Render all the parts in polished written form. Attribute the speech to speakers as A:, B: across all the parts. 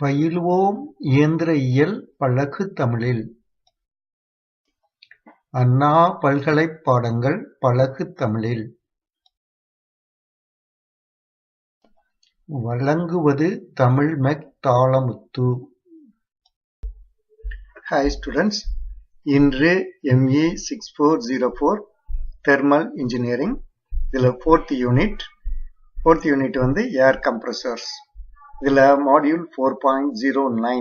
A: பயிலுவோம் இயந்திர இயல் பழகு தமிழில்! அண்ணா பல்கலைப் பாடங்கள் பழகு தமிழில்! வழங்குவது தமிழ் மெக் தாளமுத்து. ஹாய் ஸ்டூடெண்ட்ஸ், இன்று ME 6404 தெர்மல் இன்ஜினியரிங். இதில் ஃபோர்த் யூனிட் வந்து ஏர் கம்ப்ரஸர்ஸ். இதில் மாடியூல் 4.09.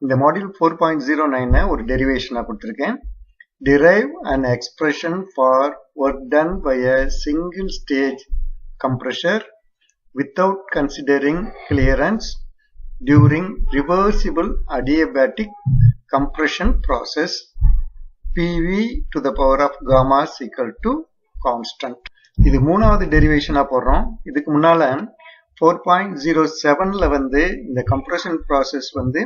A: இந்த மாடியூல் 4.09 ஒரு டெரிவேஷனாக கொடுத்துருக்கேன். Derive an expression for work done by a single stage compressor without considering clearance during reversible adiabatic compression process. PV to the power of gamma is equal to constant. இது மூணாவது டெரிவேஷனாக போடுறோம். இதுக்கு முன்னால 4.07ல வந்து இந்த கம்ப்ரஷன் ப்ராசஸ் வந்து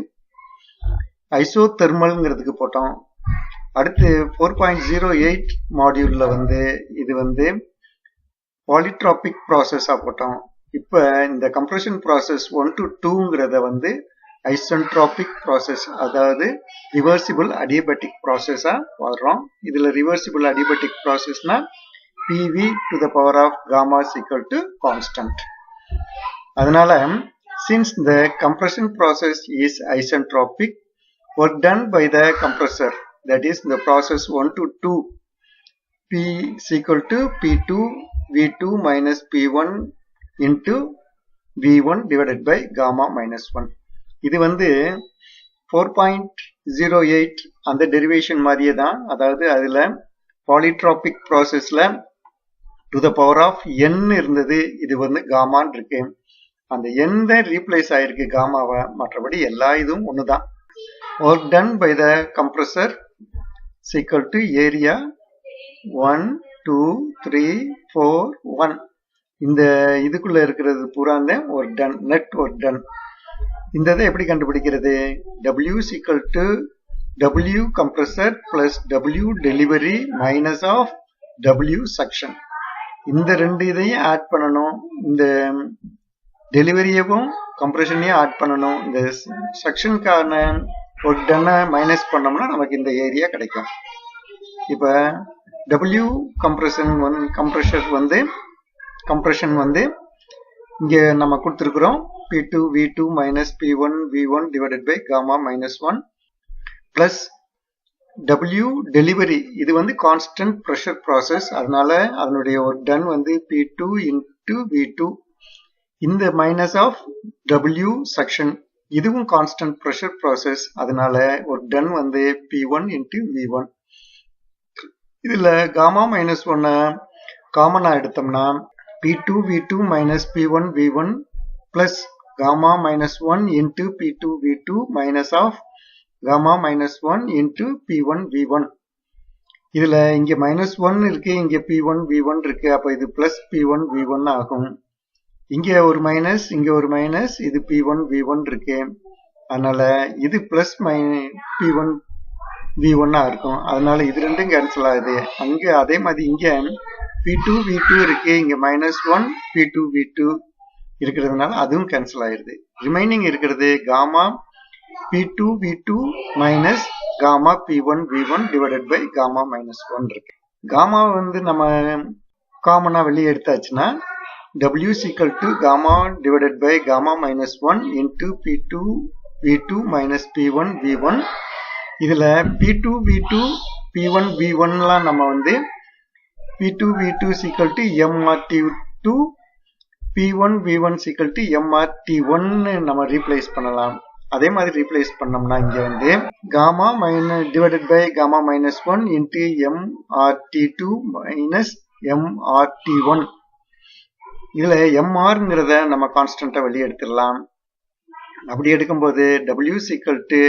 A: ஐசோதெர்மல்ங்கிறதுக்கு போட்டோம். அடுத்து 4.08 மாடியூல்ல வந்து இது வந்து பாலிட்ராபிக் ப்ராசஸாக போட்டோம். இப்போ இந்த கம்ப்ரஷன் ப்ராசஸ் 1 to 2ங்கிறத வந்து ஐசென்ட்ராபிக் ப்ராசஸ், அதாவது ரிவர்சிபிள் அடியபெட்டிக் ப்ராசஸாக வர்றோம். இதில் ரிவர்சிபிள் அடியபெட்டிக் ப்ராசஸ்னா PV to the power of gamma is equal to constant. அதனால since the compression process is isentropic, work done by the compressor, that is the process 1 to 2, P is equal to P2 V2 minus P1 into V1 divided by gamma minus 1. இது வந்து 4.08 அந்த derivation மாதிரியே தான். அதாவது அதில் polytropic ப்ராசஸில் to the power of n இருந்தது, இது வந்து காமான் இருக்கு. அந்த n தான் ரீப்ளேஸ் ஆயிருக்கு காமாவை, மற்றபடி எல்லா இதுவும் ஒன்று தான். Work done by the compressor equal to area 1 2 3 4 1. இந்த இதுக்குள்ள இருக்கிறது பூரா தான் work done, net work done. இந்த இதை எப்படி கண்டுபிடிக்கிறது? W equal to W compressor plus W delivery minus of W suction. இந்த ரெண்டு இதையும் ஆட் பண்ணணும். இந்த டெலிவரியவும் கம்ப்ரெஷனையும் ஆட் பண்ணணும். இந்த செக்ஷனுக்கான ஒர்க் டன்னை மைனஸ் பண்ணோம்னா நமக்கு இந்த ஏரியா கிடைக்கும். இப்போ W கம்ப்ரெஷன் வந்து இங்கே நம்ம கொடுத்துருக்குறோம். P2 V2 minus P1 V1 divided by gamma minus 1 plus W delivery. இது வந்து கான்ஸ்டன்ட் ப்ரெஷர் ப்ராசஸ், அதனால அதனுடைய ஒர்க் டன் வந்து P2 into V2. இந்த மைனஸ் ஆஃப் W செக்ஷன், இதுவும் கான்ஸ்டன்ட் ப்ரெஷர் ப்ராசஸ், அதனால ஒர்க் டன் வந்து P1 into V1. இதில் காமா மைனஸ் 1 காமனாக எடுத்தோம்னா P2 V2 minus P1 V1 plus gamma minus 1 into P2 V2 minus of gamma minus 1 into P1 V1. இதில் இங்கே minus 1 இருக்கு, இங்கே P1 V1 இருக்கு. அப்போ இது பிளஸ் P1 V1 ஆகும். இங்கே ஒரு மைனஸ், இங்கே ஒரு மைனஸ், இது P1 V1 இருக்கு. அதனால இது பிளஸ் P1 V1 இருக்கும். அதனால இது ரெண்டும் கேன்சல் ஆகுது. அங்கே அதே மாதிரி இங்கே P2 V2 இருக்கு, இங்கே மைனஸ் 1 P2 V2 இருக்கிறதுனால அதுவும் கேன்சல் ஆயிடுது. ரிமைனிங் இருக்கிறது gamma P2 V2 minus gamma P1 V1 divided by gamma minus 1 இருக்கு. காமா வந்து நம்ம காமனா வெளியே எடுத்தாச்சுன்னா W equal to gamma divided by gamma minus 1 into P2 V2 minus P1 V1. இதில் P2 V2 P1 V1லாம் நம்ம வந்து P2 V2 equal to MRT2, P1 V1 equal to MRT1 நம்ம replace பண்ணலாம். அதே மாதிரி ரீப்ளேஸ் பண்ணோம்னா இங்கே வந்து gamma minus divided by gamma minus 1 into MRT2 minus MRT1. இதில் MRங்கிறத நம்ம கான்ஸ்டண்ட்டாக வெளியே எடுத்துடலாம். அப்படி எடுக்கும்போது W equal to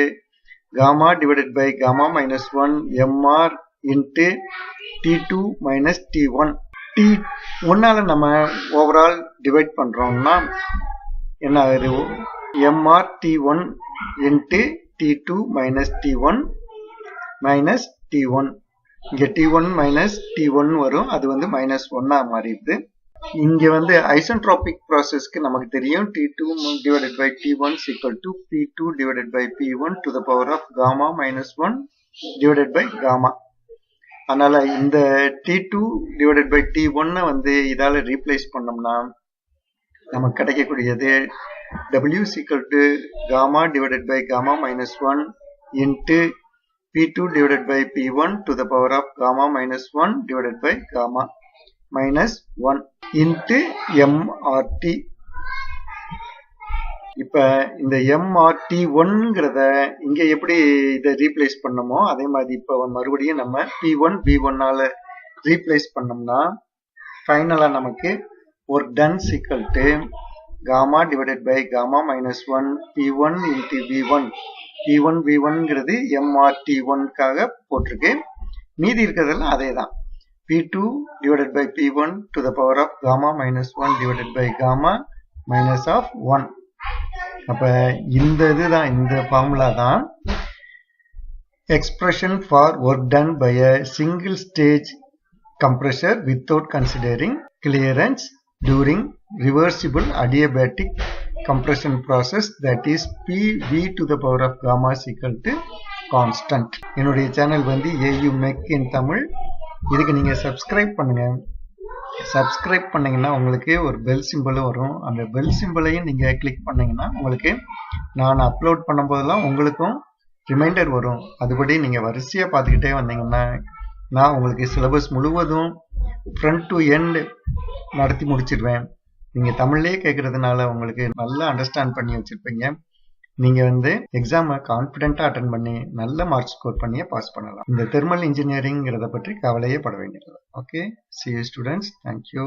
A: gamma divided by gamma minus 1 MR into T2 minus T1. T1ஆல் நம்ம ஓவரால் டிவைட் பண்ணுறோம்னா என்ன ஆகுது? MR T1 into T2 minus T1 minus T1. இங்கே T1 மைனஸ் T1 வரும், அது வந்து மைனஸ் 1ஆக மாறிடுது. இங்க வந்து ஐசென்ட்ரோபிக் ப்ராசஸ்க்கு நமக்கு தெரியும் T2 divided by T1 is equal to P2 divided by P1 to the power of gamma minus 1 divided by gamma. அதனால இந்த T2 divided by T1 வந்து இதால ரீப்ளேஸ் பண்ணோம்னா நமக்கு கிடைக்கக்கூடியது W is equal to gamma divided by gamma minus 1 into P2 divided by P1 to the power of gamma minus 1 divided by gamma minus 1 into MRT. இப்ப இந்த MRT1ங்கிறத இங்க எப்படி இதை ரீப்ளேஸ் பண்ணமோ அதே மாதிரி இப்ப மறுபடியும் நம்ம P1 V1 ஆல ரீப்ளேஸ் பண்ணோம்னா ஃபைனலா நமக்கு work done is equal to gamma divided by gamma minus 1 P1 into V1. P1 V1ங்கிறது MRT1க்காக போட்டிருக்கு. மீதி இருக்கிறதெல்லாம் அதே தான். P2 divided by P1 to the power of gamma minus 1 divided by gamma minus of 1. அப்ப இந்த இதுதான் இந்த ஃபார்முலா தான் expression for work done by a single stage compressor without considering clearance during reversible adiabatic compression process, that is PV to the power of gamma is equal to constant. என்னுடைய channel வந்து AU Mech in Tamil. இதுக்கு நீங்க subscribe பண்ணுங்க. Subscribe பண்ணீங்கன்னா உங்களுக்கு ஒரு bell சிம்பிளும் வரும். அந்த பெல் சிம்பிளையும் நீங்க கிளிக் பண்ணீங்கன்னா உங்களுக்கு நான் அப்லோட் பண்ணும்போதெல்லாம் உங்களுக்கும் ரிமைண்டர் வரும். அதுபடி நீங்க வரிசையா பார்த்துக்கிட்டே வந்தீங்கன்னா நான் உங்களுக்கு சிலபஸ் முழுவதும் ஃப்ரண்ட் டு எண்ட் நடத்தி முடிச்சிடுவேன். நீங்க தமிழ்லயே கேட்கறதுனால உங்களுக்கு நல்லா அண்டர்ஸ்டாண்ட் பண்ணி வச்சிருப்பீங்க. நீங்க வந்து எக்ஸாமை கான்ஃபிடென்ட்டா அட்டென்ட் பண்ணி நல்ல மார்க் ஸ்கோர் பண்ணியே பாஸ் பண்ணலாம். இந்த தெர்மல் இன்ஜினியரிங்கிறத பற்றி கவலையே பட வேண்டியது. Okay, see you students. Thank you.